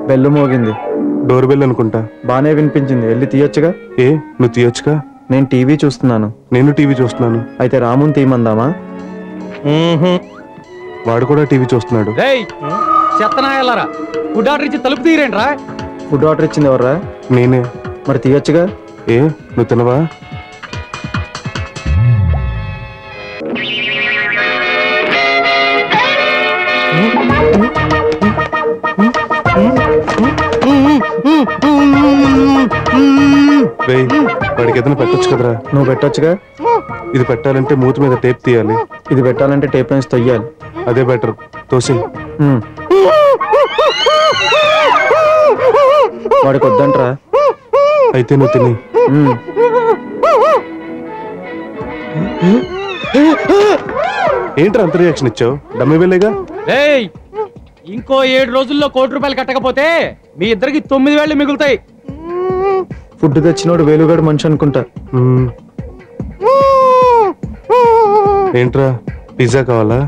Bell మోగింది. Door bell అనుకుంటా. బానే వినిపించింది, వెళ్ళి తీయొచ్చుగా. ఏ నువ్వు తీయొచ్చుగా. నేను టీవీ చూస్తున్నాను. నేను టీవీ చూస్తున్నాను. అయితే రాముని తీయమందామా? వాడు కూడా టీవీ చూస్తున్నాడు. చెత్తనాయాలరా, ఫుడ్ ఆర్డర్ ఇచ్చి తలుపు తీరేంట్రా? ఫుడ్ ఆర్డర్ ఇచ్చింది ఎవర్రా? నేనే. మరి తీయొచ్చుగా. ఏ నువ్వు తినవా? వాడికి ఏదైనా పెట్టొచ్చు కదరా. నువ్వు పెట్టొచ్చుగా. ఇది పెట్టాలంటే మూతి మీద టేప్ తీయాలి. ఇది పెట్టాలంటే టేప్ నుంచి తొయ్యాలి. అదే బెటర్. తోసి. వాడికి వద్దంట్రా. అయితే నువ్వు తిని. ఏంట్రా అంత రియాక్షన్ ఇచ్చావు? డమ్మి వెళ్ళేగా. ఇంకో 7 రోజుల్లో ₹1,00,00,000 కట్టకపోతే మీ ఇద్దరికి 9,000 మిగులుతాయి. ఫుడ్ తెచ్చినోడు వేలుగాడు మనిషి అనుకుంటా. ఏంట్రా పిజ్జా కావాలా?